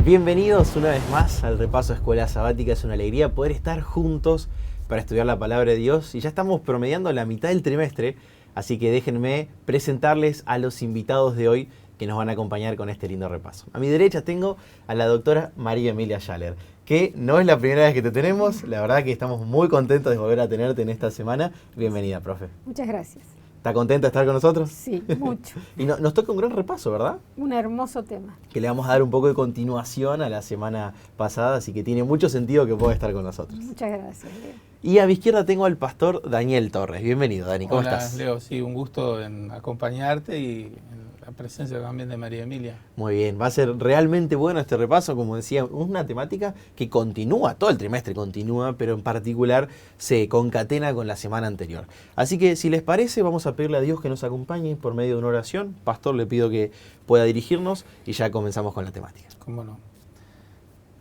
Bienvenidos una vez más al repaso de Escuela Sabática. Es una alegría poder estar juntos para estudiar la palabra de Dios y ya estamos promediando la mitad del trimestre, así que déjenme presentarles a los invitados de hoy que nos van a acompañar con este lindo repaso. A mi derecha tengo a la doctora María Emilia Schaller, que no es la primera vez que te tenemos, la verdad que estamos muy contentos de volver a tenerte en esta semana. Bienvenida, profe. Muchas gracias. ¿Está contenta de estar con nosotros? Sí, mucho. Y nos toca un gran repaso, ¿verdad? Un hermoso tema. Que le vamos a dar un poco de continuación a la semana pasada, así que tiene mucho sentido que pueda estar con nosotros. Muchas gracias, Leo. Y a mi izquierda tengo al pastor Daniel Torres. Bienvenido, Dani, ¿cómo estás? Hola, Leo, sí, un gusto en acompañarte y en la presencia también de María Emilia. Muy bien, va a ser realmente bueno este repaso, como decía, una temática que continúa, todo el trimestre continúa, pero en particular se concatena con la semana anterior. Así que si les parece, vamos a pedirle a Dios que nos acompañe por medio de una oración. Pastor, le pido que pueda dirigirnos y ya comenzamos con la temática. ¿Cómo no?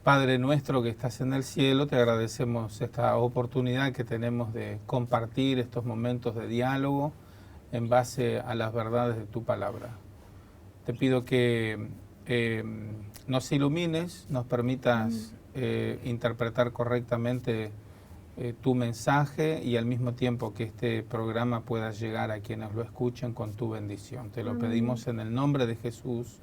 Padre nuestro que estás en el cielo, te agradecemos esta oportunidad que tenemos de compartir estos momentos de diálogo en base a las verdades de tu palabra. Te pido que nos ilumines, nos permitas interpretar correctamente tu mensaje y al mismo tiempo que este programa pueda llegar a quienes lo escuchen con tu bendición. Te lo pedimos en el nombre de Jesús.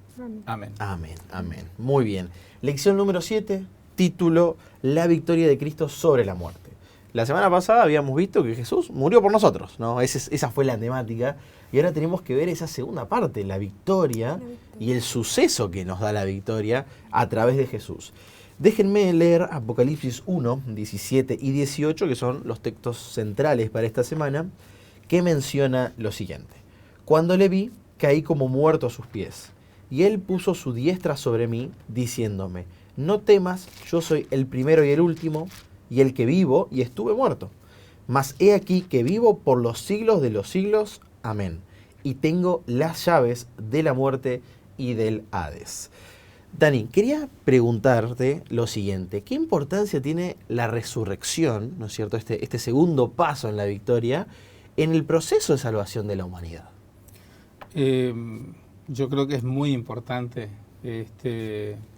Amén. Amén, amén. Muy bien. Lección número 7, título: La victoria de Cristo sobre la muerte. La semana pasada habíamos visto que Jesús murió por nosotros, ¿no? Esa fue la temática. Y ahora tenemos que ver esa segunda parte, la victoria y el suceso que nos da la victoria a través de Jesús. Déjenme leer Apocalipsis 1, 17 y 18, que son los textos centrales para esta semana, que menciona lo siguiente. Cuando le vi, caí como muerto a sus pies, y él puso su diestra sobre mí, diciéndome: no temas, yo soy el primero y el último, y el que vivo y estuve muerto. Mas he aquí que vivo por los siglos de los siglos. Amén. Y tengo las llaves de la muerte y del Hades. Dani, quería preguntarte lo siguiente. ¿Qué importancia tiene la resurrección, ¿no es cierto? Este segundo paso en la victoria, en el proceso de salvación de la humanidad? Yo creo que es muy importante.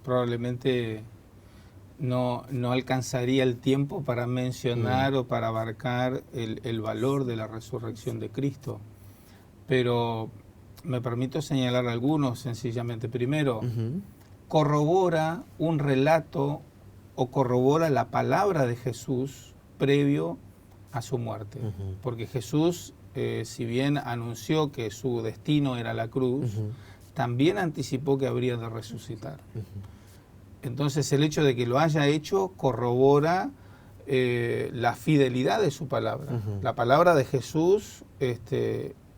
Probablemente no alcanzaría el tiempo para mencionar o para abarcar el valor de la resurrección de Cristo. Pero me permito señalar algunos sencillamente. Primero, corrobora un relato o corrobora la palabra de Jesús previo a su muerte. Porque Jesús, si bien anunció que su destino era la cruz, también anticipó que habría de resucitar. Entonces el hecho de que lo haya hecho corrobora la fidelidad de su palabra. La palabra de Jesús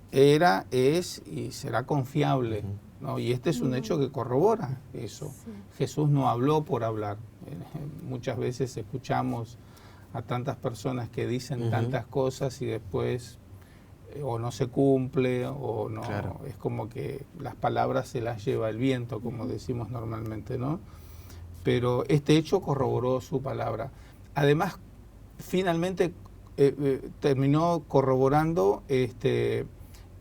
era, es y será confiable, ¿no? Y este es un hecho que corrobora eso. Sí. Jesús no habló por hablar. Muchas veces escuchamos a tantas personas que dicen tantas cosas y después o no se cumple o no. Claro. Es como que las palabras se las lleva el viento, como decimos normalmente, ¿no? Pero este hecho corroboró su palabra. Además, finalmente terminó corroborando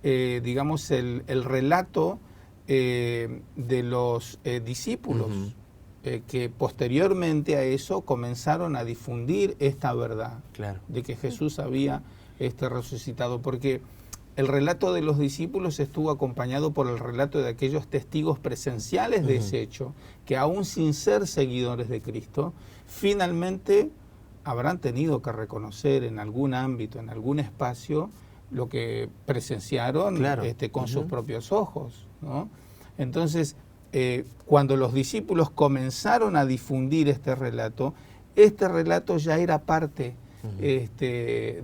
digamos, el relato de los discípulos, que posteriormente a eso comenzaron a difundir esta verdad, claro, de que Jesús había resucitado, porque el relato de los discípulos estuvo acompañado por el relato de aquellos testigos presenciales de ese hecho, que aún sin ser seguidores de Cristo, finalmente habrán tenido que reconocer en algún ámbito, en algún espacio, lo que presenciaron, claro, con sus propios ojos, ¿no? Entonces, cuando los discípulos comenzaron a difundir este relato ya era parte,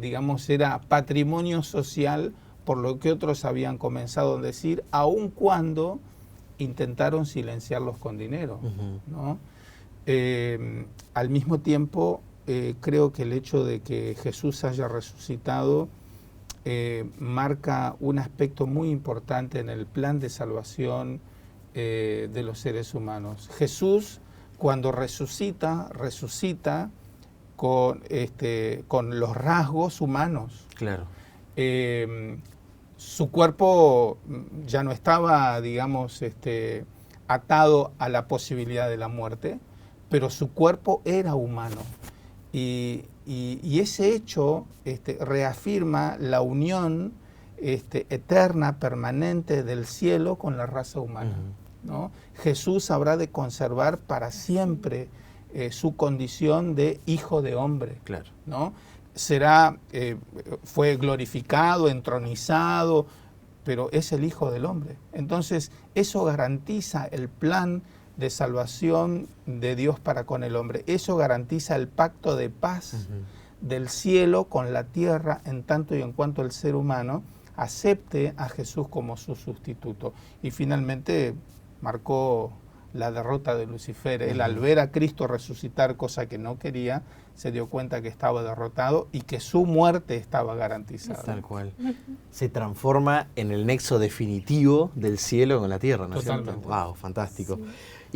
digamos, era patrimonio social, por lo que otros habían comenzado a decir, aun cuando intentaron silenciarlos con dinero, ¿no? Al mismo tiempo, creo que el hecho de que Jesús haya resucitado marca un aspecto muy importante en el plan de salvación de los seres humanos. Jesús, cuando resucita con los rasgos humanos. Claro. Su cuerpo ya no estaba, digamos, atado a la posibilidad de la muerte, pero su cuerpo era humano. Y ese hecho reafirma la unión eterna, permanente del cielo con la raza humana, ¿no? Jesús habrá de conservar para siempre su condición de hijo de hombre, claro, ¿no? Fue glorificado, entronizado, pero es el Hijo del Hombre. Entonces, eso garantiza el plan de salvación de Dios para con el hombre. Eso garantiza el pacto de paz del cielo con la tierra, en tanto y en cuanto el ser humano acepte a Jesús como su sustituto. Y finalmente marcó la derrota de Lucifer. Él, al ver a Cristo resucitar, cosa que no quería, se dio cuenta que estaba derrotado y que su muerte estaba garantizada. Tal cual. Se transforma en el nexo definitivo del cielo con la tierra, ¿no es cierto? Wow, fantástico. Sí.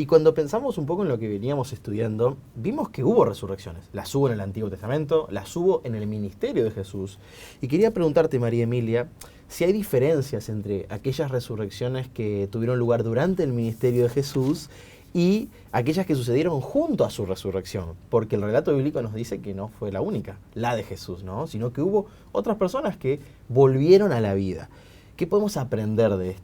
Y cuando pensamos un poco en lo que veníamos estudiando, vimos que hubo resurrecciones. Las hubo en el Antiguo Testamento, las hubo en el ministerio de Jesús. Y quería preguntarte, María Emilia, si hay diferencias entre aquellas resurrecciones que tuvieron lugar durante el ministerio de Jesús y aquellas que sucedieron junto a su resurrección, porque el relato bíblico nos dice que no fue la única, la de Jesús, ¿no? Sino que hubo otras personas que volvieron a la vida. ¿Qué podemos aprender de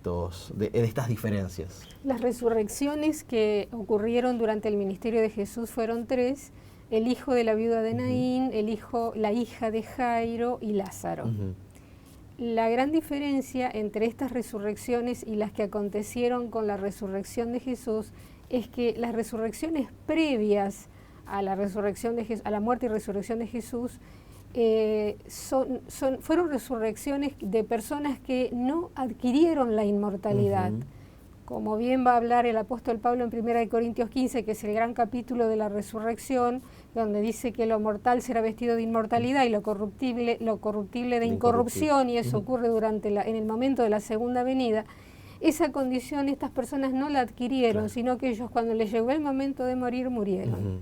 estas diferencias? Las resurrecciones que ocurrieron durante el ministerio de Jesús fueron 3: el hijo de la viuda de Naín, la hija de Jairo y Lázaro. La gran diferencia entre estas resurrecciones y las que acontecieron con la resurrección de Jesús es que las resurrecciones previas a la resurrección a la muerte y resurrección de Jesús fueron resurrecciones de personas que no adquirieron la inmortalidad. Como bien va a hablar el apóstol Pablo en 1 Corintios 15, que es el gran capítulo de la resurrección, donde dice que lo mortal será vestido de inmortalidad y lo corruptible de incorrupción, y eso ocurre en el momento de la segunda venida. Esa condición estas personas no la adquirieron, sino que ellos, cuando les llegó el momento de morir, murieron.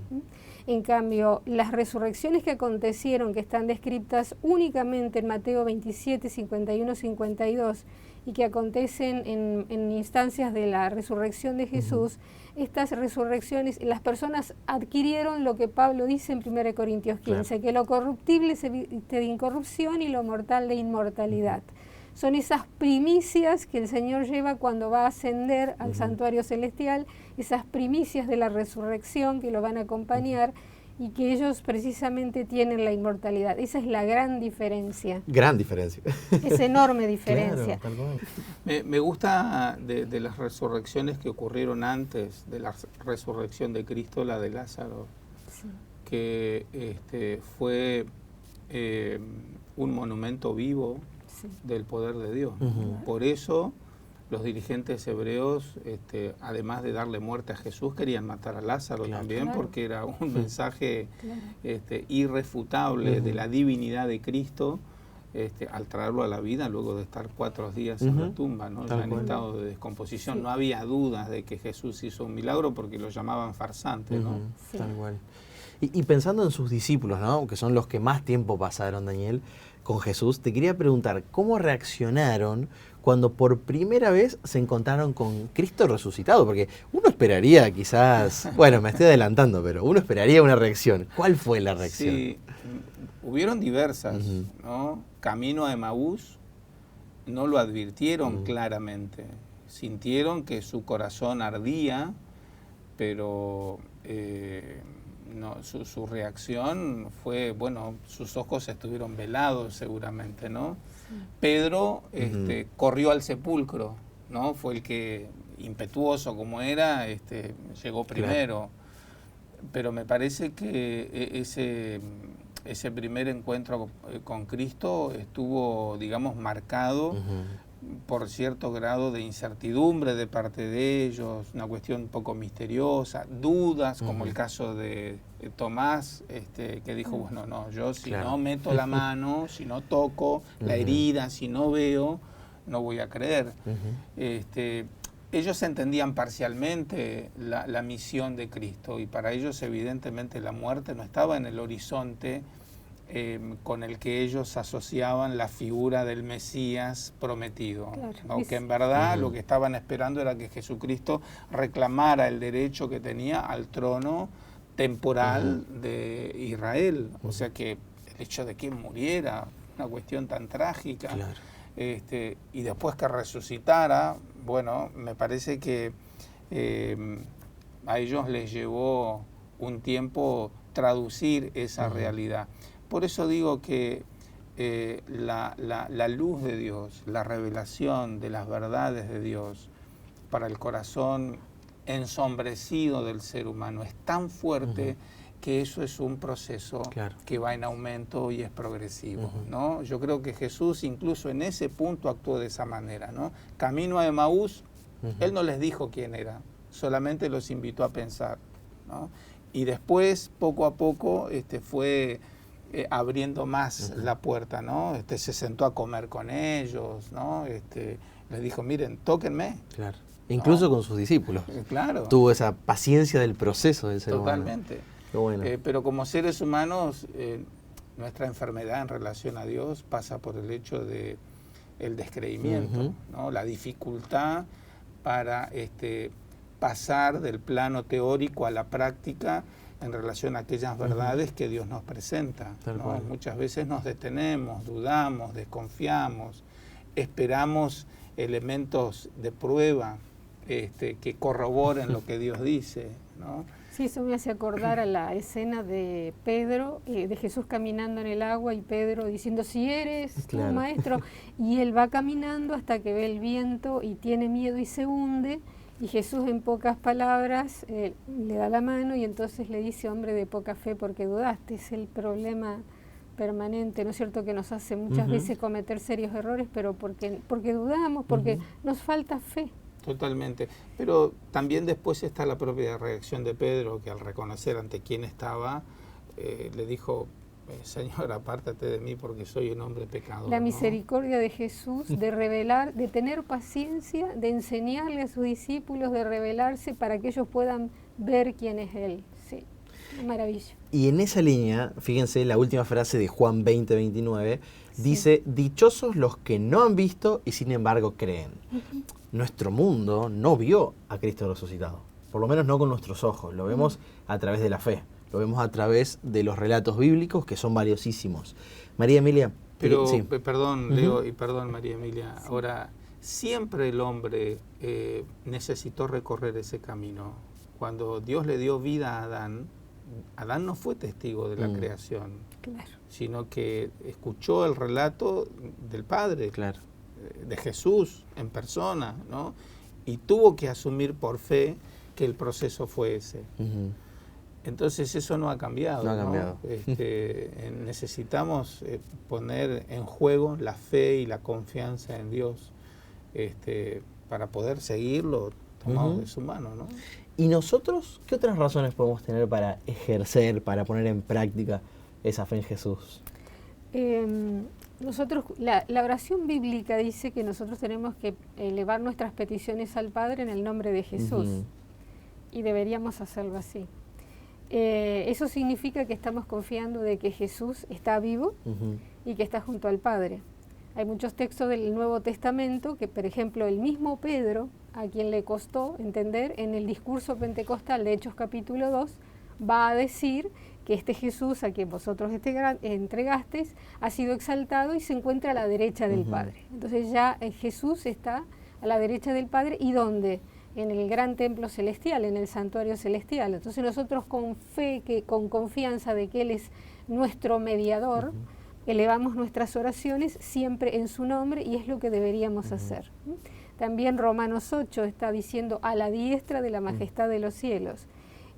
En cambio, las resurrecciones que acontecieron, que están descritas únicamente en Mateo 27, 51, 52, y que acontecen en instancias de la resurrección de Jesús, estas resurrecciones, las personas adquirieron lo que Pablo dice en 1 Corintios 15, que lo corruptible se viste de incorrupción y lo mortal de inmortalidad. Son esas primicias que el Señor lleva cuando va a ascender al santuario celestial, esas primicias de la resurrección que lo van a acompañar y que ellos precisamente tienen la inmortalidad. Esa es la gran diferencia. Gran diferencia. Es enorme diferencia. Claro, me gusta de las resurrecciones que ocurrieron antes de la resurrección de Cristo, la de Lázaro, que fue un monumento vivo del poder de Dios. Por eso los dirigentes hebreos, además de darle muerte a Jesús, querían matar a Lázaro también, porque era un mensaje irrefutable de la divinidad de Cristo, al traerlo a la vida luego de estar 4 días en la tumba, ¿no? Ya en estado de descomposición. No había dudas de que Jesús hizo un milagro porque lo llamaban farsante, ¿no? Tal cual. Y pensando en sus discípulos, ¿no? Que son los que más tiempo pasaron, Daniel, con Jesús, te quería preguntar, ¿cómo reaccionaron cuando por primera vez se encontraron con Cristo resucitado? Porque uno esperaría quizás, bueno, me estoy adelantando, pero uno esperaría una reacción. ¿Cuál fue la reacción? Sí, hubieron diversas, ¿no? Camino a Emaús no lo advirtieron claramente. Sintieron que su corazón ardía, pero no, su reacción fue, bueno, sus ojos estuvieron velados seguramente, ¿no? Pedro corrió al sepulcro, ¿no? Fue el que, impetuoso como era, llegó primero. Pero me parece que ese primer encuentro con Cristo estuvo, digamos, marcado por cierto grado de incertidumbre de parte de ellos, una cuestión un poco misteriosa, dudas, como el caso de Tomás, que dijo, bueno, no, yo si no meto la mano, si no toco la herida, si no veo, no voy a creer. Ellos entendían parcialmente la misión de Cristo y para ellos evidentemente la muerte no estaba en el horizonte con el que ellos asociaban la figura del Mesías prometido. Claro. Aunque en verdad lo que estaban esperando era que Jesucristo reclamara el derecho que tenía al trono temporal de Israel. O sea que el hecho de que muriera, una cuestión tan trágica, y después que resucitara, bueno, me parece que a ellos les llevó un tiempo traducir esa realidad. Por eso digo que la luz de Dios, la revelación de las verdades de Dios para el corazón ensombrecido del ser humano es tan fuerte que eso es un proceso que va en aumento y es progresivo, ¿no? Yo creo que Jesús incluso en ese punto actuó de esa manera, ¿no? Camino a Emaús, Él no les dijo quién era, solamente los invitó a pensar, ¿no? Y después, poco a poco, fue abriendo más la puerta, ¿no? Se sentó a comer con ellos, ¿no? Les dijo, miren, tóquenme. Claro. Incluso con sus discípulos. Claro. Tuvo esa paciencia del proceso del ser humano. Totalmente. Qué bueno. Pero como seres humanos, nuestra enfermedad en relación a Dios pasa por el hecho de el descreimiento, ¿no? La dificultad para pasar del plano teórico a la práctica en relación a aquellas verdades que Dios nos presenta, ¿no? Muchas veces nos detenemos, dudamos, desconfiamos, esperamos elementos de prueba que corroboren lo que Dios dice, ¿no? Sí, eso me hace acordar a la escena de Pedro, de Jesús caminando en el agua y Pedro diciendo, si eres tú, maestro, y él va caminando hasta que ve el viento y tiene miedo y se hunde, y Jesús en pocas palabras le da la mano y entonces le dice, hombre de poca fe, porque dudaste. Es el problema permanente, ¿no es cierto?, que nos hace muchas veces cometer serios errores, pero porque dudamos, porque nos falta fe. Totalmente, pero también después está la propia reacción de Pedro, que al reconocer ante quién estaba, le dijo, Señor, apártate de mí porque soy un hombre pecador. La misericordia de Jesús, de revelar, de tener paciencia, de enseñarle a sus discípulos, de revelarse para que ellos puedan ver quién es Él. Sí, maravilla. Y en esa línea, fíjense, la última frase de Juan 20:29, dice, dichosos los que no han visto y sin embargo creen. Nuestro mundo no vio a Cristo resucitado, por lo menos no con nuestros ojos, lo vemos a través de la fe, lo vemos a través de los relatos bíblicos que son valiosísimos. María Emilia. Pero, perdón Leo y perdón María Emilia, ahora, siempre el hombre necesitó recorrer ese camino. Cuando Dios le dio vida a Adán, Adán no fue testigo de la creación, sino que escuchó el relato del Padre. De Jesús en persona, ¿no? Y tuvo que asumir por fe que el proceso fue ese. Entonces eso no ha cambiado. No ha cambiado. Necesitamos poner en juego la fe y la confianza en Dios para poder seguirlo tomado de su mano, ¿no? ¿Y nosotros qué otras razones podemos tener para ejercer, para poner en práctica esa fe en Jesús? Nosotros, la oración bíblica dice que nosotros tenemos que elevar nuestras peticiones al Padre en el nombre de Jesús y deberíamos hacerlo así. Eso significa que estamos confiando de que Jesús está vivo y que está junto al Padre. Hay muchos textos del Nuevo Testamento que, por ejemplo, el mismo Pedro, a quien le costó entender, en el discurso pentecostal de Hechos capítulo 2, va a decir que este Jesús a quien vosotros entregasteis ha sido exaltado y se encuentra a la derecha del Padre. Entonces ya Jesús está a la derecha del Padre, ¿y dónde? En el gran templo celestial, en el santuario celestial. Entonces nosotros con fe, con confianza de que Él es nuestro mediador, elevamos nuestras oraciones siempre en su nombre y es lo que deberíamos hacer. También Romanos 8 está diciendo a la diestra de la majestad de los cielos.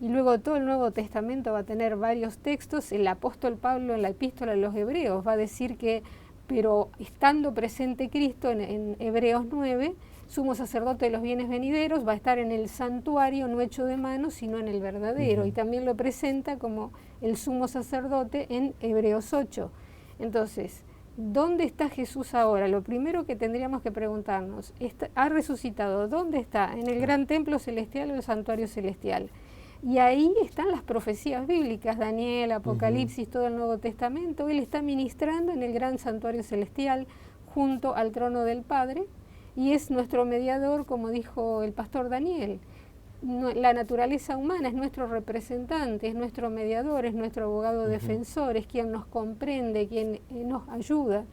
Y luego todo el Nuevo Testamento va a tener varios textos. El apóstol Pablo en la epístola a los Hebreos va a decir que, pero estando presente Cristo en Hebreos 9, sumo sacerdote de los bienes venideros, va a estar en el santuario no hecho de manos, sino en el verdadero. Y también lo presenta como el sumo sacerdote en Hebreos 8. Entonces, ¿dónde está Jesús ahora? Lo primero que tendríamos que preguntarnos, ¿ha resucitado? ¿Dónde está? ¿En el gran templo celestial o el santuario celestial? Y ahí están las profecías bíblicas, Daniel, Apocalipsis, todo el Nuevo Testamento. Él está ministrando en el gran santuario celestial junto al trono del Padre y es nuestro mediador, como dijo el pastor Daniel. La naturaleza humana es nuestro representante, es nuestro mediador, es nuestro abogado defensor, es quien nos comprende, quien nos ayuda.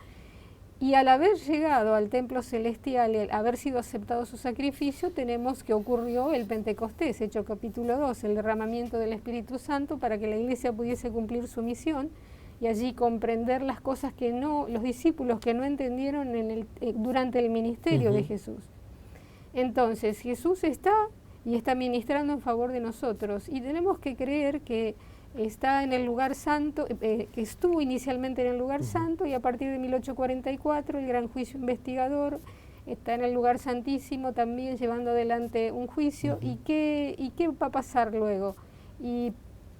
Y al haber llegado al templo celestial, al haber sido aceptado su sacrificio, tenemos que ocurrió el Pentecostés, Hechos capítulo 2, el derramamiento del Espíritu Santo para que la iglesia pudiese cumplir su misión y allí comprender las cosas que los discípulos que no entendieron durante el ministerio de Jesús. Entonces Jesús está ministrando en favor de nosotros y tenemos que creer que está en el lugar santo, que estuvo inicialmente en el lugar santo y a partir de 1844 el gran juicio investigador está en el lugar santísimo también llevando adelante un juicio. ¿Y qué va a pasar luego? Y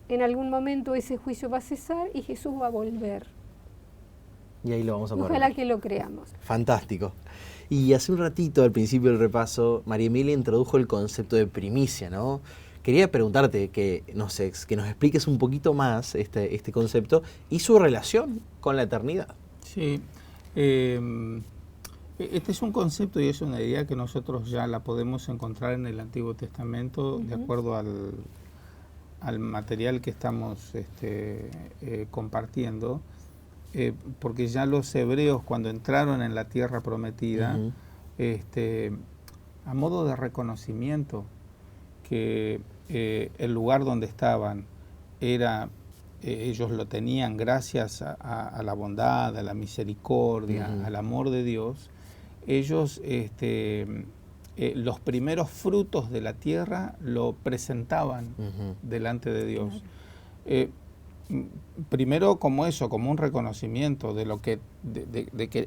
en algún momento ese juicio va a cesar y Jesús va a volver. Y ahí lo vamos a poner. Ojalá que lo creamos. Fantástico. Y hace un ratito, al principio del repaso, María Emilia introdujo el concepto de primicia, ¿no? Quería preguntarte que nos expliques un poquito más este concepto y su relación con la eternidad. Sí, este es un concepto y es una idea que nosotros ya la podemos encontrar en el Antiguo Testamento, de acuerdo al material que estamos compartiendo, porque ya los hebreos cuando entraron en la tierra prometida, a modo de reconocimiento, que el lugar donde estaban ellos lo tenían gracias a la bondad, a la misericordia, al amor de Dios. Ellos los primeros frutos de la tierra lo presentaban delante de Dios. Primero como un reconocimiento de lo que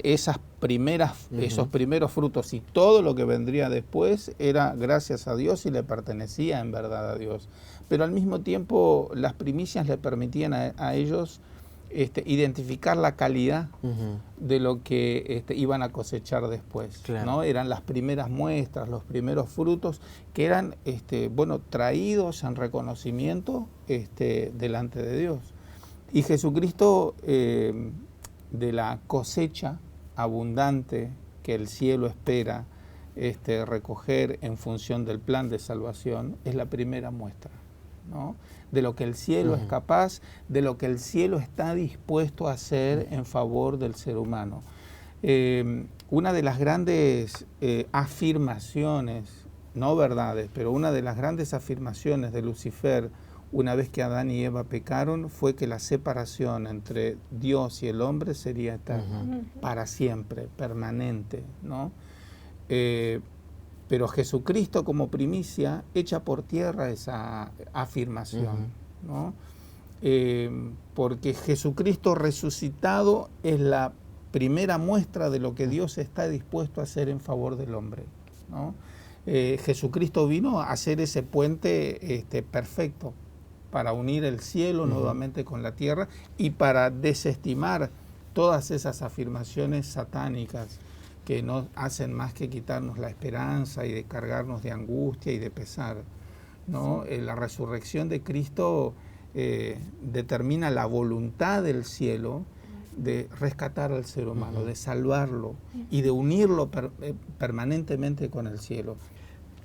esos primeros frutos y todo lo que vendría después era gracias a Dios y le pertenecía en verdad a Dios. Pero al mismo tiempo las primicias le permitían a ellos identificar la calidad de lo que iban a cosechar después. Claro. ¿No? Eran las primeras muestras, los primeros frutos que eran traídos en reconocimiento delante de Dios. Y Jesucristo, de la cosecha abundante que el cielo espera recoger en función del plan de salvación, es la primera muestra, ¿no? De lo que el cielo es capaz, de lo que el cielo está dispuesto a hacer en favor del ser humano. Una de las grandes afirmaciones, no verdades, pero una de las grandes afirmaciones de Lucifer, una vez que Adán y Eva pecaron, fue que la separación entre Dios y el hombre sería eterna, para siempre, permanente, ¿no? Pero Jesucristo como primicia echa por tierra esa afirmación, ¿no? Porque Jesucristo resucitado es la primera muestra de lo que Dios está dispuesto a hacer en favor del hombre, ¿no? Jesucristo vino a hacer ese puente perfecto para unir el cielo nuevamente con la tierra y para desestimar todas esas afirmaciones satánicas que no hacen más que quitarnos la esperanza y de cargarnos de angustia y de pesar, ¿no? La resurrección de Cristo determina la voluntad del cielo de rescatar al ser humano, de salvarlo y de unirlo permanentemente con el cielo.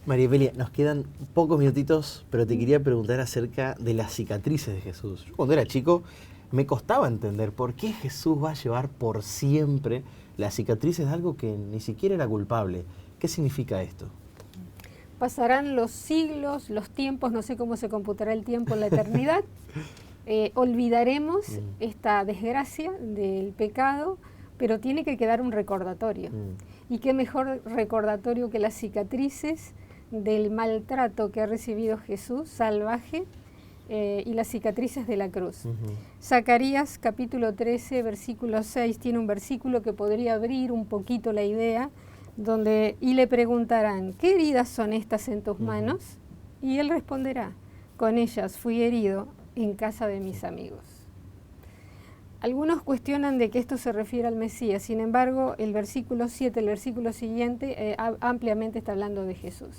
María Emilia, nos quedan pocos minutitos, pero te quería preguntar acerca de las cicatrices de Jesús. Yo cuando era chico me costaba entender por qué Jesús va a llevar por siempre las cicatrices de algo que ni siquiera era culpable. ¿Qué significa esto? Pasarán los siglos, los tiempos, no sé cómo se computará el tiempo en la eternidad. Olvidaremos esta desgracia del pecado, pero tiene que quedar un recordatorio. Y qué mejor recordatorio que las cicatrices del maltrato que ha recibido Jesús, salvaje, y las cicatrices de la cruz. Zacarías capítulo 13, versículo 6, tiene un versículo que podría abrir un poquito la idea, y le preguntarán, ¿qué heridas son estas en tus manos? Y él responderá, con ellas fui herido en casa de mis amigos. Algunos cuestionan de que esto se refiere al Mesías, sin embargo, el versículo 7, el versículo siguiente, ampliamente está hablando de Jesús.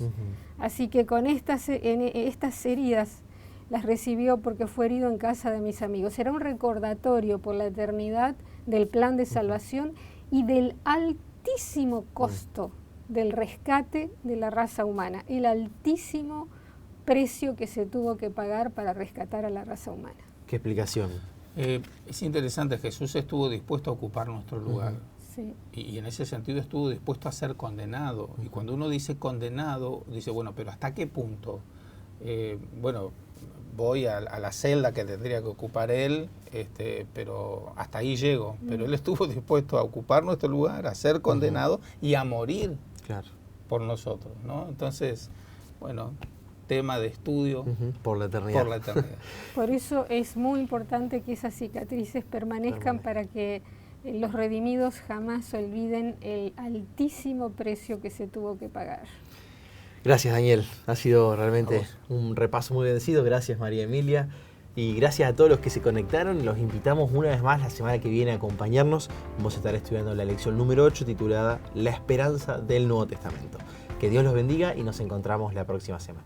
Así que con estas heridas las recibió porque fue herido en casa de mis amigos. Era un recordatorio por la eternidad del plan de salvación y del altísimo costo del rescate de la raza humana, el altísimo precio que se tuvo que pagar para rescatar a la raza humana. ¿Qué explicación? Es interesante, Jesús estuvo dispuesto a ocupar nuestro lugar. Sí. Y en ese sentido estuvo dispuesto a ser condenado. Y cuando uno dice condenado, dice, bueno, pero ¿hasta qué punto? Bueno, voy a la celda que tendría que ocupar él, pero hasta ahí llego. Pero él estuvo dispuesto a ocupar nuestro lugar, a ser condenado y a morir por nosotros, ¿no? Entonces, bueno, tema de estudio por la eternidad. Por eso es muy importante que esas cicatrices permanezcan para que los redimidos jamás olviden el altísimo precio que se tuvo que pagar. Gracias, Daniel. Ha sido realmente un repaso muy bendecido. Gracias, María Emilia. Y gracias a todos los que se conectaron. Los invitamos una vez más la semana que viene a acompañarnos. Vamos a estar estudiando la lección número 8 titulada La esperanza del Nuevo Testamento. Que Dios los bendiga y nos encontramos la próxima semana.